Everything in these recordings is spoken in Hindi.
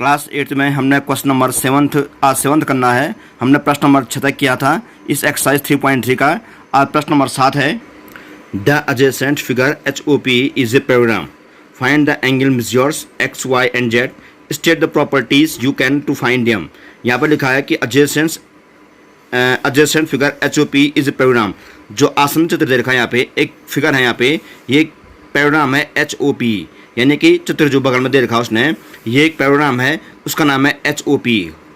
क्लास 8 में हमने क्वेश्चन नंबर 7 करना है। हमने प्रश्न नंबर 6 तक किया था इस एक्सरसाइज 3.3 का। आज प्रश्न नंबर 7 है। The adjacent figure HOP is a parallelogram. Find the angle measures X, Y and Z। State the properties you can to find them. यहाँ पर लिखा है कि adjacent figure HOP is a parallelogram. जो आसन चित्र दे रखा है यहाँ पे एक फिगर है, यहाँ पे ये एक पैराग्राम है HOP, यानी कि चित्र जो बगल में दे रखा है उसने, ये एक पैराग्राम है, उसका नाम है HOP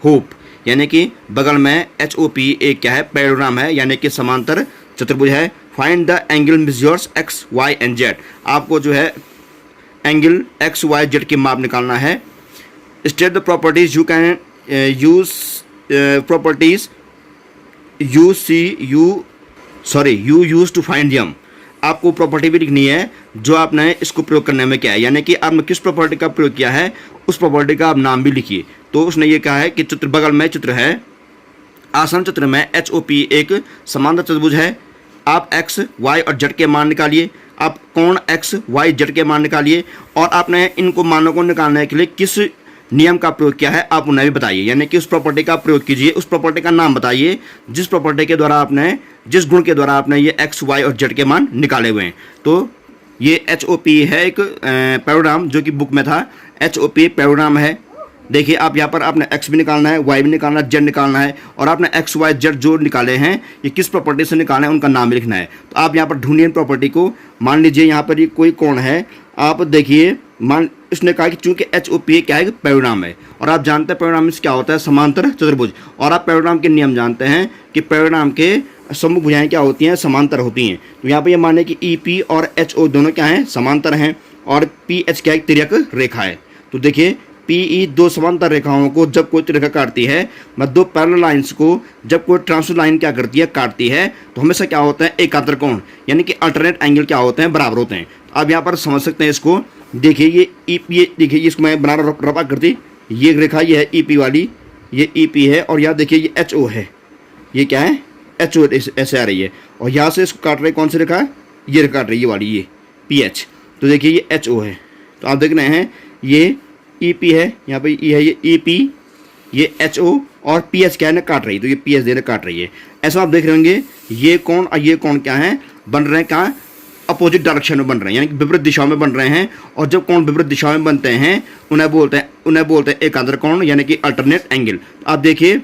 होप, यानी कि बगल में HOP एक क्या है, पैराग्राम है, यानी कि समांतर चतुर्भुज है। Find the angle measures X, Y and Z। आपको जो है एंगल X, Y, Z की माप निकालना है। State the properties you can use properties you use to find them. आपको प्रॉपर्टी भी लिखनी है जो आपने इसको प्रयोग करने में क्या है, यानी कि आपने किस प्रॉपर्टी का प्रयोग किया है उस प्रॉपर्टी का आप नाम भी लिखिए। तो उसने ये कहा है कि चित्र बगल में चित्र है, आसन चित्र में HOP एक समांतर चतुर्भुज है। आप X, Y और Z के मान निकालिए। आप कोण X, Y, Z के मान निकालिए और आपने इनको मानों को निकालने के लिए किस नियम का प्रयोग किया है आप उन्हें भी बताइए, यानी कि उस प्रॉपर्टी का प्रयोग कीजिए, उस प्रॉपर्टी का नाम बताइए जिस प्रॉपर्टी के द्वारा आपने, जिस गुण के द्वारा आपने ये X, Y और Z के मान निकाले हुए हैं। तो ये HOP है एक पैराग्राम जो कि बुक में था। HOP पैराग्राम है। देखिए आप यहाँ पर आपने X भी निकालना है, Y भी निकालना है, Z निकालना है और आपने X, Y, Z जो निकाले हैं ये किस प्रॉपर्टी से निकाले हैं उनका नाम भी लिखना है। तो आप यहाँ पर ढूंढिए प्रॉपर्टी को। मान लीजिए यहाँ पर ये कोई कोण है, आप देखिए इसने कहा कि चूंकि HOP क्या है, पैराग्राम है और आप जानते हैं पैराग्राम में क्या होता है, समांतर चतुर्भुज। और आप पैराग्राम के नियम जानते हैं कि पैराग्राम के सम्मुख भुजाएं क्या होती हैं, समांतर होती हैं। तो यहाँ पर ये माने कि EP और HO दोनों क्या हैं, समांतर हैं और PH क्या एक तिर्यक रेखा है। तो देखिए PE दो समांतर रेखाओं को जब कोई रेखा काटती है, दो पैरेलल लाइंस को जब कोई ट्रांसवर्स लाइन क्या करती है, काटती है, तो हमेशा क्या होता है, एकांतर कोण यानी कि अल्टरनेट एंगल क्या होते हैं, बराबर होते हैं। तो आप यहाँ पर समझ सकते हैं इसको। देखिए ये EP, देखिए इसको मैं बना रफा करती, ये रेखा ये है EP वाली, ये EP है और यहाँ देखिए ये HO है, ये क्या है HO ऐसे आ रही है और यहाँ से इसको काट रहे कौन सी रेखा, ये रेखा काट रही है, ये वाली, ये PH। तो देखिए ये HO है। तो आप देख रहे हैं ये EP है, यहाँ पे E है, ये EP, ये HO और PH क्या है ना काट रही है, तो ये PH देने काट रही है। ऐसा आप देख रहे होंगे ये कोण और ये कोण क्या है, बन रहे हैं कहाँ, अपोजिट डायरेक्शन में बन रहे हैं, यानी कि विपरीत दिशाओं में बन रहे हैं। और जब कोण विपरीत दिशाओं में बनते हैं उन्हें बोलते हैं एकांतर कोण यानी कि अल्टरनेट एंगल। आप देखिए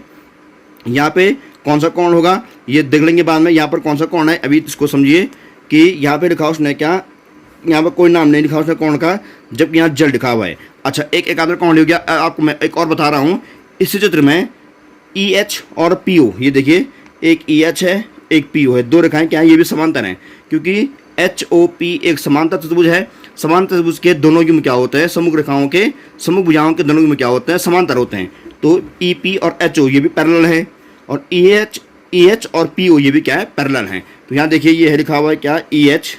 यहाँ पे कौन सा कोण होगा ये देख लेंगे बाद में। यहाँ पर कौन सा कोण है अभी इसको समझिए कि यहाँ पे लिखा उसने क्या, यहाँ पर कोई नाम नहीं लिखा उसने कोण का, जबकि यहाँ Z लिखा हुआ है। अच्छा एक एकांतर कोण हो गया। आपको मैं एक और बता रहा हूँ, इस चित्र में EH और PO, ये देखिए एक EH है एक PO है, दो रेखाएं क्या है, ये भी समांतर हैं क्योंकि HOP एक समांतर चतुर्भुज है। समांतर चतुर्भुज के दोनों युग्म क्या होते हैं, सम्मुख रेखाओं के सम्मुख भुजाओं के दोनों युग्म क्या होते हैं, समांतर होते हैं। तो EP और HO ये भी पैरेलल है और EH और PO ये भी क्या है, पैरेलल हैं। तो यहाँ देखिए ये है लिखा हुआ है क्या, EH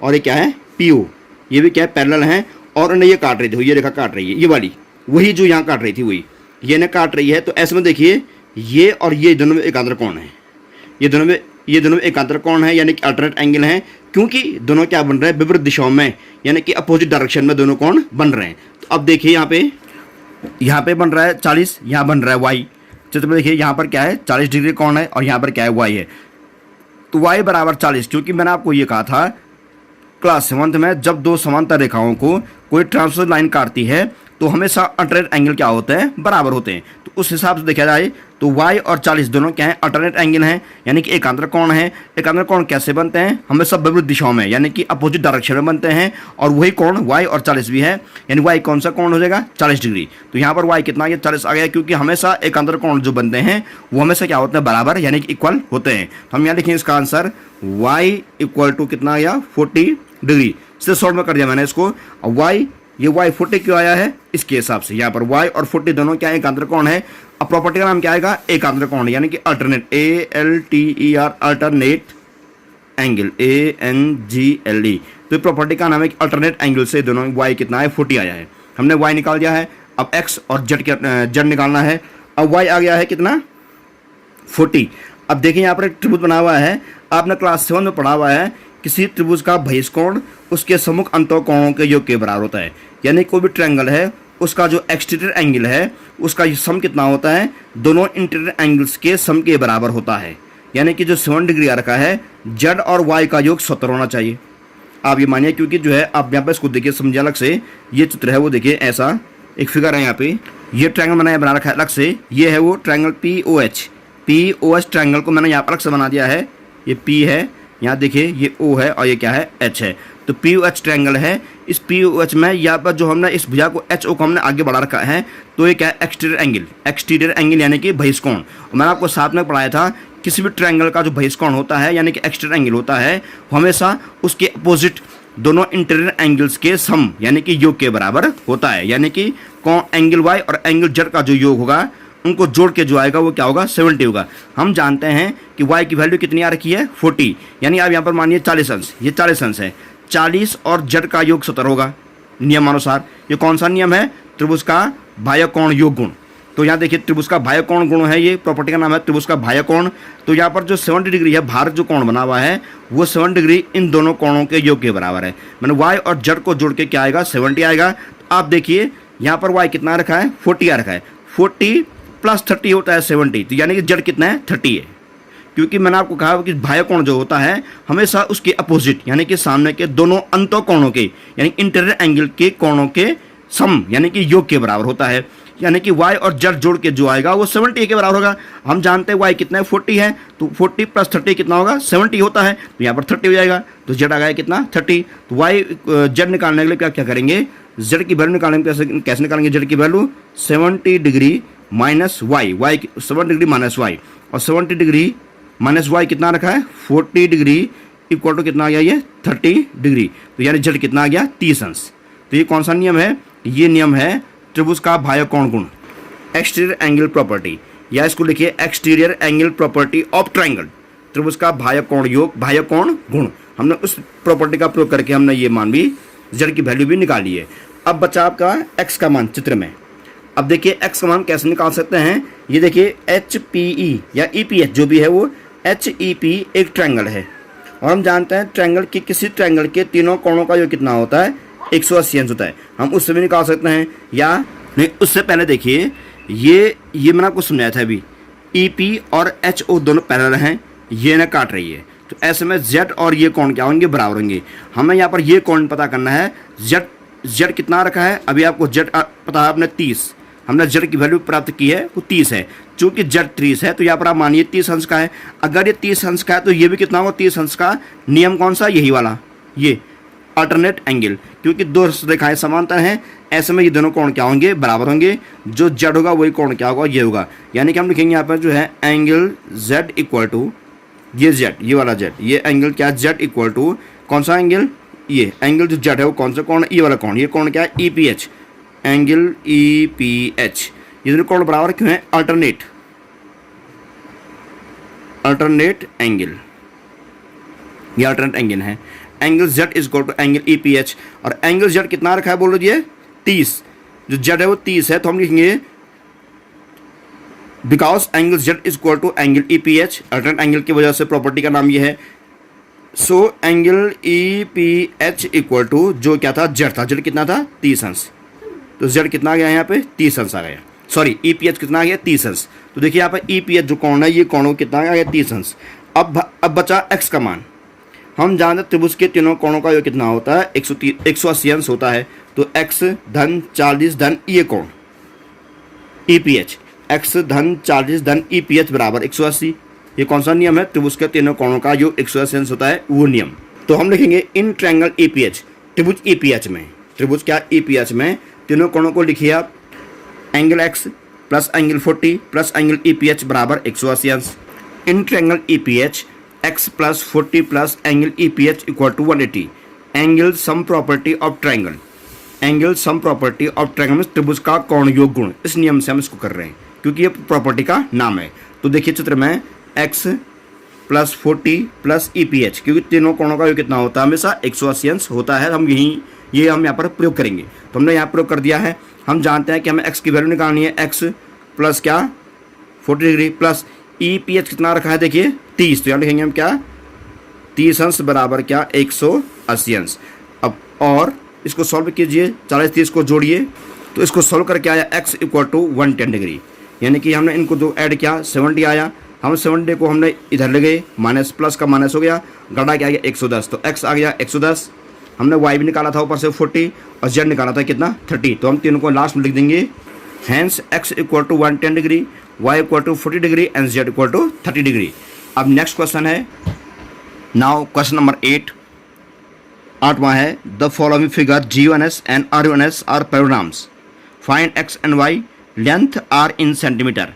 और ये क्या है PO, ये भी क्या है, पैरेलल हैं और उन्हें ये काट रही थी, ये रेखा काट रही है, ये वाली वही जो यहाँ काट रही थी वही ये ने काट रही है। तो ऐसे में देखिए ये और ये दोनों में एकांतर कोण है, ये दोनों में एकांतर कोण है यानी कि अल्टरनेट एंगल हैं, क्योंकि दोनों क्या बन रहे हैं, विपरीत दिशाओं में यानी कि अपोजिट डायरेक्शन में दोनों कोण बन रहे हैं। तो अब देखिए यहाँ पे बन रहा है 40, यहाँ बन रहा है Y। चित्र में देखिए यहाँ पर क्या है 40 डिग्री कोण है और यहाँ पर क्या है Y है। तो Y बराबर 40, क्योंकि मैंने आपको ये कहा था क्लास 7 में जब दो समांतर रेखाओं को कोई ट्रांसवर्स लाइन काटती है तो हमेशा अल्टरनेट एंगल क्या होते हैं, बराबर होते हैं। तो उस हिसाब से देखा जाए तो Y और 40 दोनों क्या हैं, अल्टरनेट एंगल हैं यानी कि एकांतर कोण है। एकांतर कोण कैसे बनते हैं, हमेशा विपरीत दिशाओं में यानी कि अपोजिट डायरेक्शन में बनते हैं और वही कोण Y और 40 भी है, यानी Y कौन सा कोण हो जाएगा, 40 डिग्री। तो यहाँ पर Y कितना, ये 40 आ गया, क्योंकि हमेशा एकांतर कोण जो बनते हैं वो हमेशा क्या होते हैं, बराबर यानी कि इक्वल होते हैं। तो हम यहाँ लिखेंगे इसका आंसर Y इक्वल टू कितना आया, 40 डिग्री। इससे शॉर्ट में कर दिया मैंने इसको। और Y, ये Y 40 क्यों आया है, इसके हिसाब से यहाँ पर Y और 40 दोनों क्या एकांतर कोण है। अब प्रॉपर्टी का नाम क्या आएगा, एकांतर कोण यानी कि alternate, ALTER alternate angle, ANGLE। तो प्रॉपर्टी का नाम है अल्टरनेट एंगल से दोनों Y कितना है, 40 आया है। हमने Y निकाल दिया है। अब X और Z निकालना है। अब Y आ गया है कितना, 40। अब देखिए यहाँ पर एक त्रिभुज बना हुआ है, आपने क्लास 7 में पढ़ा हुआ है किसी त्रिभुज का बहिष्कोण उसके सम्मुख अंतःकोणों के योग के बराबर होता है। यानी कोई भी ट्रायंगल है उसका जो एक्सटीरियर एंगल है उसका सम कितना होता है, दोनों इंटीरियर एंगल्स के सम के बराबर होता है। यानी कि जो 7 डिग्री आ रखा है, जेड और वाई का योग 70 होना चाहिए। आप ये मानिए, क्योंकि जो है आप यहाँ पर इसको देखिए समझे अलग से, ये चित्र है वो देखिए, ऐसा एक फिगर है यहाँ पे, ये ट्रायंगल मैंने बना रखा है अलग से, ये है वो ट्रायंगल POH ट्रायंगल को मैंने यहाँ पर अलग से बना दिया है। ये P है, यहाँ देखिए ये O है और ये क्या है, H है। तो POH ट्रायंगल है। इस POH में यहाँ पर जो हमने इस भुजा को HO को हमने आगे बढ़ा रखा है, तो ये क्या है, एक्सटीरियर एंगल यानी कि बहिष्कोण। मैंने आपको साथ में पढ़ाया था, किसी भी ट्रायंगल का जो बहिष्कोण होता है यानी कि एक्सटीरियर एंगल होता है, हमेशा उसके अपोजिट दोनों इंटीरियर एंगल्स के सम यानी कि योग के बराबर होता है। यानी कि एंगल वाई और एंगल जेड का जो योग होगा, उनको जोड़ के जो आएगा वो क्या होगा, 70 होगा। हम जानते हैं कि y की वैल्यू कितनी आ रखी है, 40, यानी आप यहाँ पर मानिए 40 अंश, ये 40 अंश है, 40 और जेड का योग 70 होगा नियमानुसार। ये कौन सा नियम है, त्रिभुज का बाह्य कोण योग गुण। तो यहाँ देखिए त्रिभुज का बाह्य कोण गुण है, ये प्रॉपर्टी का नाम है त्रिभुज का बाह्य कोण। तो यहाँ पर जो 70 डिग्री है, बाहर जो कोण बना हुआ है वो 70 डिग्री इन दोनों कोणों के योग के बराबर है। मैंने y और z को जोड़ के क्या आएगा, 70 आएगा। तो आप देखिए यहाँ पर y कितना रखा है, 40 आ रखा है, 40 + 30 होता है 70, तो यानी कि z कितना है, 30 है। क्योंकि मैंने आपको कहा कि बाह्य कोण जो होता है हमेशा उसके अपोजिट यानी कि सामने के दोनों अंतः कोणों के यानी इंटीरियर एंगल के कोणों के सम यानी कि योग के बराबर होता है। यानी कि y और z जोड़ के जो आएगा वो 70 के बराबर होगा। हम जानते हैं y कितना है, 40 है, तो 40 + 30 कितना होगा, 70 होता है, तो यहाँ पर 30 हो जाएगा। तो z आ गया कितना, 30। तो y z निकालने के लिए क्या करेंगे, z की वैल्यू निकालने में कैसे निकालेंगे, z की value 70 degree minus y, 70 degree minus y, और 70 डिग्री माइनस y कितना रखा है, 40 डिग्री इक्वल टू कितना आ गया, ये 30 डिग्री। तो यानी z कितना आ गया, 30 अंश। तो ये कौन सा नियम है, ये नियम है त्रिभुज का बाह्य कोण गुण, एक्सटीरियर एंगल प्रॉपर्टी, या इसको लिखिए exterior angle property of triangle. त्रिभुज का बाह्य कोण योग, बाह्य कोण गुण, हमने उस प्रॉपर्टी का प्रयोग करके हमने ये मान भी, z की वैल्यू भी निकाली है। अब बचा आपका x का मान चित्र में। अब देखिए x का मान कैसे निकाल सकते हैं, ये देखिए HPE या EPH जो भी है वो HEP एक ट्रायंगल है, और हम जानते हैं ट्रायंगल की किसी ट्रायंगल के तीनों कोणों का योग कितना होता है, 180 अंश होता है। हम उससे भी निकाल सकते हैं, या नहीं उससे पहले देखिए ये मैंने आपको समझाया था अभी, EP और HO दोनों पैरेलल हैं, ये ना काट रही है, तो ऐसे में Z और ये कोण क्या होंगे, बराबर होंगे। हमें यहाँ पर ये कोण पता करना है, Z कितना रखा है, अभी आपको Z पता है आपने 30, हमने Z की वैल्यू प्राप्त की है वो 30 है। चूंकि Z 30 है तो यहाँ पर आप मानिए 30 अंश का है। अगर ये 30 अंश का है तो ये भी कितना होगा, 30 अंश का। नियम कौन सा, यही वाला, ये अल्टरनेट एंगल, क्योंकि दो रेखाएं समांतर हैं, ऐसे में ये दोनों कोण क्या होंगे, बराबर होंगे। जो Z होगा वही कोण क्या होगा, ये होगा। यानी कि हम लिखेंगे यहाँ पर जो है एंगल Z इक्वल टू ये Z, ये वाला Z, ये एंगल क्या है, Z इक्वल टू कौन सा एंगल, ये एंगल जो Z है वो कौन सा कोण, ये वाला कोण, ये कोण क्या है, EPH, एंगल EPH। ये दोनों कोण बराबर क्यों है, अल्टरनेट एंगल, ये अल्टरनेट एंगल है। Angle Z is equal to angle EPH, और एंगल Z कितना रखा है बोल रही है, 30, जो Z है वो 30 है, तो हम लिखेंगे because angle Z is equal to angle EPH, alternate angle की वजह से प्रॉपर्टी का नाम ये है। So angle EPH equal to जो क्या था, Z था, Z कितना था, 30 अंश, तो Z कितना आ गया यहाँ पे, 30 अंश आ गया, सॉरी EPH कितना आ गया, 30 अंश। तो देखिए यहाँ पर EPH जो कोण है, ये कोण कितना आ गया, 30 अंश। अब बचा x का मान। हम जानते हैं त्रिभुज के तीनों कोणों का योग कितना होता है, 180 अंश होता है। तो x धन 40 धन ये कोण EPH, x धन 40 धन EPH बराबर 180। ये कौन सा नियम है, त्रिभुज के तीनों कोणों का योग 180 अंश होता है, वो नियम। तो हम लिखेंगे इन ट्रायंगल EPH, त्रिभुज EPH में, त्रिभुज क्या EPH में तीनों कोणों को लिखिए आप, angle x plus angle 40 plus angle EPH बराबर 180 अंश। In triangle EPH x plus 40 plus angle EPH equal to 180। Angle sum property of triangle, angle sum property of triangle में त्रिभुज का कोण योग गुण, इस नियम से हम इसको कर रहे हैं क्योंकि ये प्रॉपर्टी का नाम है। तो देखिए चित्र में x प्लस 40 प्लस EPH, क्योंकि तीनों कोणों का योग कितना होता है, हमेशा 180 अंश होता है। हम ये हम यहाँ पर प्रयोग करेंगे, तो हमने यहाँ प्रयोग कर दिया है। हम जानते हैं कि हमें x की वैल्यू निकालनी है, x प्लस क्या 40 डिग्री प्लस EPH कितना रखा है, देखिए 30, तो यहाँ लिखेंगे हम क्या, 30 अंश बराबर क्या, 180 अंश। अब और इसको सॉल्व कीजिए, 40 30 को जोड़िए तो इसको सोल्व करके आया x इक्वल टू 110 डिग्री, यानी कि हमने इनको जो ऐड किया 70 आया, हम 70 को हमने इधर ले गए, माइनस प्लस का माइनस हो गया, घटा के आ गया 110, तो x आ गया 110, हमने y भी निकाला था ऊपर से 40 और z निकाला था कितना 30, तो हम तीनों को लास्ट में लिख देंगे। Hence x equal to 110 degree, y equal to 40 degree and z equal to 30 degree. अब नेक्स्ट क्वेश्चन है, नाउ क्वेश्चन नंबर 8, 8वां है, the following figure GUNS and RUNS are parallelograms, find x and y length are in centimetre.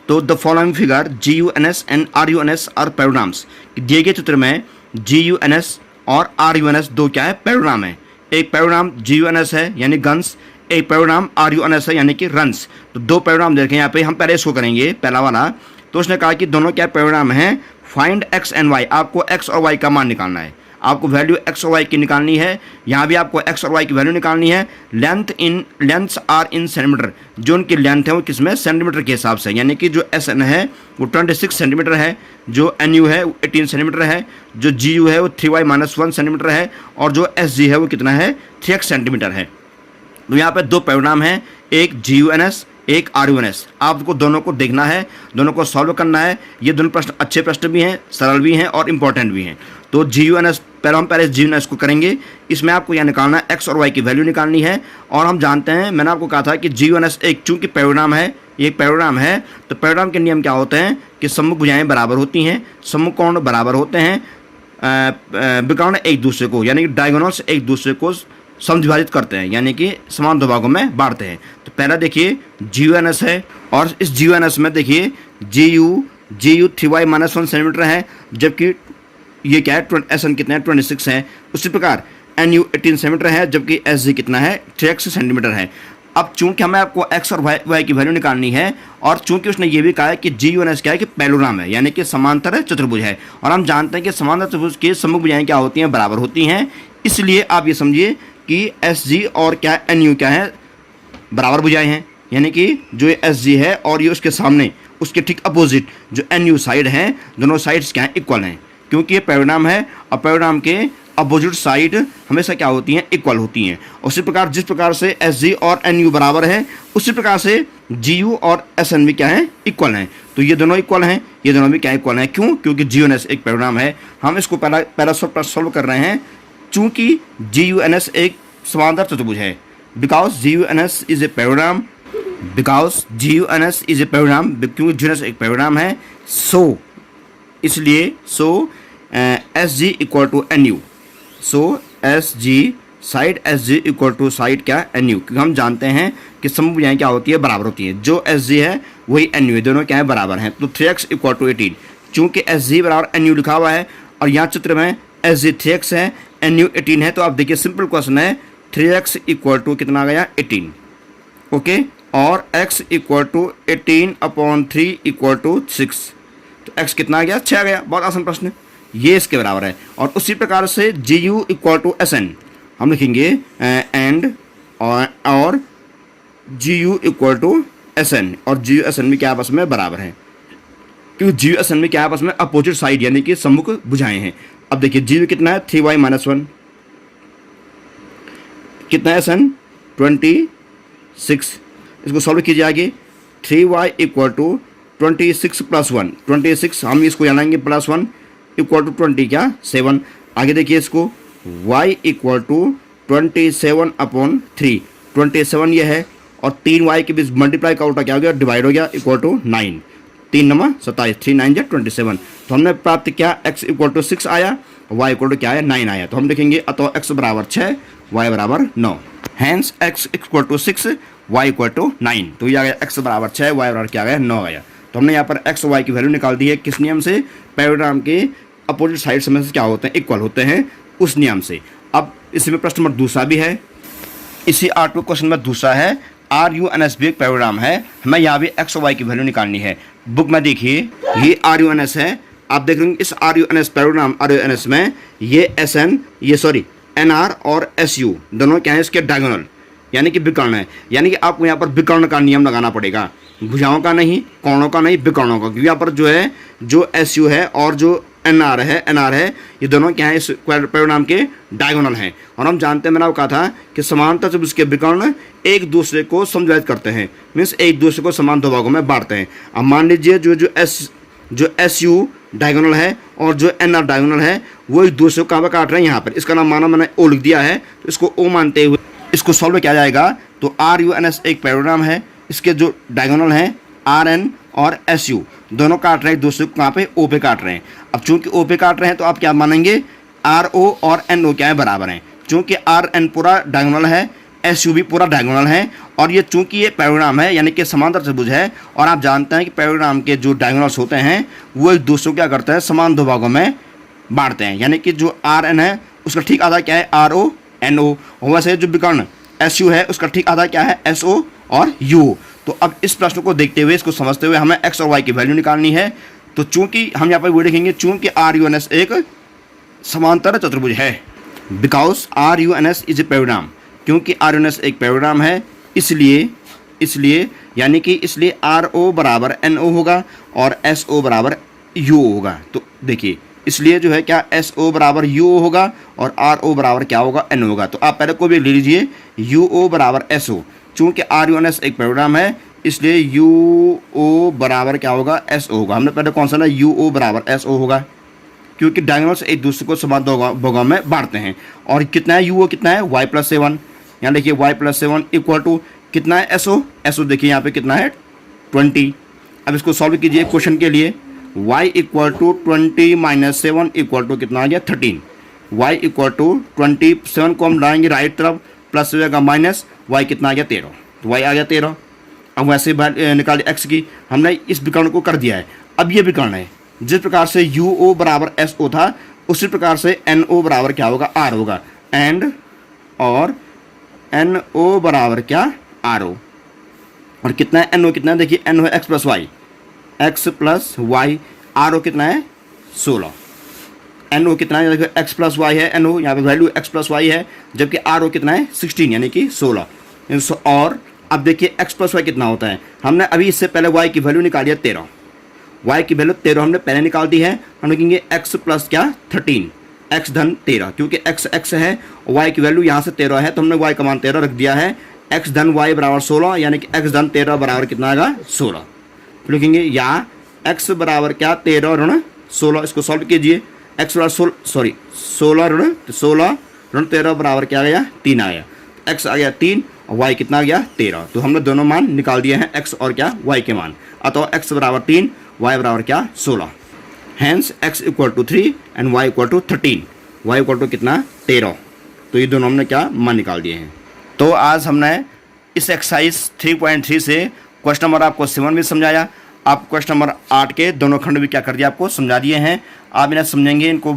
तो the following figure GUNS and RUNS are parallelograms, दिए गए चित्र में GUNS और RUNS दो क्या है पैराग्राम है। एक पैराग्राम GUNS है यानी गन्स, एक पैराग्राम RUNS है यानी कि रन्स। तो दो पैराग्राम देखें यहाँ पे, हम पहले इसको करेंगे पहला वाला। तो उसने कहा कि दोनों क्या पैराग्राम हैं, फाइंड x एंड y, आपको x और y का मान निकालना है, आपको वैल्यू x और y की निकालनी है, यहाँ भी आपको x और y की वैल्यू निकालनी है। लेंथ्स आर इन सेंटीमीटर, जो उनकी लेंथ है वो किसमें सेंटीमीटर के हिसाब से, यानी कि जो SN है वो 26 सेंटीमीटर है, जो NU है वो 18 सेंटीमीटर है, जो GU है वो 3y-1 सेंटीमीटर है, और जो SG है वो कितना है 3x सेंटीमीटर है। तो यहाँ पे दो पैराग्राम हैं, एक GUNS एक RUNS, आपको दोनों को देखना है, दोनों को सॉल्व करना है। ये दोनों प्रश्न अच्छे प्रश्न भी हैं, सरल भी हैं और इम्पोर्टेंट भी हैं। तो GUNS हम पहले GUNS को करेंगे, इसमें आपको यह निकालना है x और y की वैल्यू निकालनी है। और हम जानते हैं, मैंने आपको कहा था कि GUNS एक चूँकि पैराग्राम है, ये पैराग्राम है, तो पैराग्राम के नियम क्या होते हैं कि सम्मुख भुजाएं बराबर होती हैं, सम्मुख कोण बराबर होते हैं, विकर्ण एक दूसरे को यानी कि डायगोनल्स एक दूसरे को समद्विभाजित करते हैं, यानी कि समान दो भागों में बांटते हैं। तो पहला देखिए GUNS है, और इस GUNS में देखिए GU 3y-1 सेंटीमीटर है, जबकि ये क्या है SN कितना है 26 है। उसी प्रकार NU 18 सेंटीमीटर है, जबकि SG कितना है 3x सेंटीमीटर है। अब चूंकि हमें आपको x और y की वैल्यू निकालनी है, और चूंकि उसने ये भी कहा है कि GUNS क्या है कि पैरेललोग्राम है, यानी कि समांतर चतुर्भुज है, और हम जानते हैं कि समांतर चतुर्भुज की सम्मुख भुजाएं क्या होती हैं बराबर होती हैं। इसलिए आप ये समझिए कि SG और क्या NU क्या है बराबर भुजाएं हैं, यानी कि जो ये SG है और ये उसके सामने उसके ठीक अपोजिट जो NU साइड है, दोनों साइड्स क्या हैं इक्वल हैं, क्योंकि ये पैराग्राम है और पैराग्राम के अपोजिट साइड हमेशा क्या होती हैं इक्वल होती हैं। उसी प्रकार जिस प्रकार से SG और NU बराबर है, उसी प्रकार से GU और SN भी क्या है इक्वल हैं। तो ये दोनों इक्वल हैं, ये दोनों भी क्या इक्वल हैं, क्यों? क्योंकि GUNS एक पैराग्राम है। हम इसको पहला सॉल्व कर रहे हैं, चूँकि GUNS एक समांतर चतुर्भुज है, because GUNS is a parallelogram, क्योंकि GUNS एक पैराग्राम है, इसलिए SG equal to NU, SG side SG equal to side क्या NU, क्योंकि हम जानते हैं कि सम्मुख भुजाएं क्या होती है बराबर होती है, जो SG है वही NU है, दोनों क्या है बराबर हैं। तो 3x इक्वल टू 18, चूँकि SG बराबर NU लिखा हुआ है और यहाँ चित्र में SG 3x है, NU 18 है। तो आप देखिए सिंपल क्वेश्चन है, 3x इक्वल टू कितना आ गया 18, ओके, और x equal to 18/3 equal to 6, तो x कितना आ गया 6 आ गया। बहुत आसान प्रश्न है, ये इसके बराबर है। और उसी प्रकार से GU इक्वल टू SN हम लिखेंगे एंड और GU इक्वल टू SN, और GU SN भी क्या आपस में बराबर है, क्योंकि GU SN में क्या आपस में अपोजिट साइड यानी कि सम्मुख भुजाएं हैं। अब देखिए GU कितना है 3y-1, कितना है SN 26, इसको सॉल्व कीजिए आगे, 3y इक्वल टू 26 + 1, 26 हम इसको जानेंगे +1 इक्वल टू 20 क्या 7। आगे देखिए इसको y इक्वल टू 27/3, 27 ये है, और 3y के बीच मल्टीप्लाई का उल्टा क्या हो गया डिवाइड हो गया, इक्वल टू 9, 3 9 27, 3 9 27। तो हमने प्राप्त किया x इक्वल टू 6 आया, y इक्वल टू क्या है 9 आया। तो हम लिखेंगे अतः x बराबर 6, y बराबर 9, hence x equal to 6, y equal to 9। तो ये आ गया x बराबर 6, y बराबर क्या आ गया 9 आया। तो हमने यहाँ पर x और y की वैल्यू निकाल दी है, किस नियम से? पैराग्राम के अपोजिट साइड से क्या होते हैं इक्वल होते हैं, उस नियम से। अब इसमें प्रश्न नंबर दूसरा भी है, इसी 8वें क्वेश्चन में दूसरा है, RUNS भी एक पैराग्राम है, हमें यहाँ भी x और y की वैल्यू निकालनी है। बुक में देखिए ये RUNS है, आप देख रहे हैं इस RUNS पैराग्राम RUNS में ये NR और SU दोनों क्या है इसके डायगोनल यानी कि विकर्ण है, यानी कि आपको यहाँ पर विकर्ण का नियम लगाना पड़ेगा, भुजाओं का नहीं, कोणों का नहीं, विकर्णों का, क्योंकि यहाँ पर जो है जो SU है और जो NR है, ये दोनों क्या है, इस पैराग्राम के डायगोनल हैं। और हम जानते हैं, मैंने आपको कहा था कि समांतर चतुर्भुज के विकर्ण एक दूसरे को समद्विभाजित करते हैं, मीन्स एक दूसरे को समान दो भागों में बांटते हैं। अब मान लीजिए जो SU डायगोनल है और जो NR डायगोनल है वो एक दूसरे को कहाँ पर काट रहे हैं, यहाँ पर। इसका नाम माना मैंने O लिख दिया है, तो इसको O मानते हुए इसको सॉल्व किया जाएगा। तो RUNS एक पैराग्राम है, इसके जो डायगोनल हैं RN और SU दोनों काट रहे हैं एक दूसरे को कहाँ पे, O पे काट रहे हैं। अब चूंकि O पे काट रहे हैं तो आप क्या मानेंगे, RO और NO क्या है, बराबर हैं। चूंकि RN पूरा डायगोनल है, SU भी पूरा डायगोनल है, और ये चूंकि ये पैराग्राम है यानी कि समांतर त्रिभुज है, और आप जानते हैं कि पैराग्राम के जो डायगोनल्स होते हैं वो एक दूसरे को क्या करते हैं, समान दो भागों में बांटते हैं। यानी कि जो RN है उसका ठीक आधा क्या है, RO NO, और वैसे जो विकर्ण SU है उसका ठीक आधा क्या है, SO और U। तो अब इस प्रश्न को देखते हुए, इसको समझते हुए हमें x और y की वैल्यू निकालनी है। तो चूंकि हम यहाँ पर वो देखेंगे, चूंकि RUNS एक समांतर चतुर्भुज है, because RUNS is a parallelogram, क्योंकि RUNS एक पैराग्राम है, इसलिए यानी कि इसलिए RO बराबर NO होगा और SO बराबर U होगा। तो देखिए, इसलिए जो है क्या, SO बराबर U होगा और RO बराबर क्या होगा, N होगा। तो आप पहले को भी ले लीजिए, UO बराबर SO, चूँकि RUNS एक पैराग्राम है इसलिए UO बराबर क्या होगा, SO होगा। हमने पहले कौन सा ना, UO बराबर SO होगा, क्योंकि डायगोनल्स एक दूसरे को समान दो भागों में बांटते हैं। और कितना है UO, कितना है y+7, यहाँ देखिए y+7 इक्वल टू कितना है, SO देखिए यहाँ पे कितना है 20। अब इसको सॉल्व कीजिए क्वेश्चन के लिए, y equal to 20 - 7 equal to कितना आ गया 13। y इक्वल टू 27 को हम लाएंगे राइट तरफ, प्लस हो जाएगा माइनस, y कितना आ गया 13, तो y आ गया 13। अब वैसे निकाली x की, हमने इस विकर्ण को कर दिया है। अब ये विकर्ण है, जिस प्रकार से UO बराबर SO था उसी प्रकार से NO बराबर क्या होगा, R होगा, एंड और NO बराबर क्या, RO। और कितना है NO, कितना है देखिए, NO है x प्लस y, RO कितना है 16, NO कितना है देखिए x प्लस y है, NO यहाँ पे वैल्यू x प्लस y है, जबकि RO कितना है 16 यानी कि 16। और अब देखिए x प्लस y कितना होता है, हमने अभी इससे पहले y की वैल्यू निकाली है 13, y की वैल्यू 13 हमने पहले निकाल दी है। हम लिखेंगे x प्लस क्या 13, x धन 13, क्योंकि x है, y की वैल्यू यहाँ से 13 है तो हमने y का मान 13 रख दिया है। x धन y बराबर 16, यानी कि x धन 13 बराबर कितना आएगा 16। तो लिखेंगे या x बराबर क्या 13 ऋण 16, इसको सॉल्व कीजिए, x बराबर 16 ऋण 13 बराबर क्या आ गया 3 आ गया, x आ गया 3 और y कितना आ गया 13। तो हमने दोनों मान निकाल दिए हैं, x और क्या y के मान, अतः x बराबर 3, y बराबर क्या 16। Hence x equal to 3 and y equal to 13, y equal to कितना 13। तो ये दोनों हमने क्या मान निकाल दिए हैं। तो आज हमने इस एक्सरसाइज 3.3 से क्वेश्चन नंबर आपको 7 भी समझाया, आप क्वेश्चन नंबर 8 के दोनों खंड भी क्या कर दिया, आपको समझा दिए हैं। आप इन्हें समझेंगे, इनको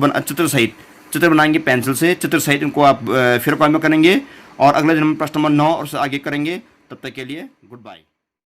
चित्र बनाएंगे पेंसिल से, चित्र सहित इनको आप फिर कॉल में करेंगे, और अगले दिन में प्रश्न नंबर 9 और से आगे करेंगे। तब तक के लिए गुड बाय।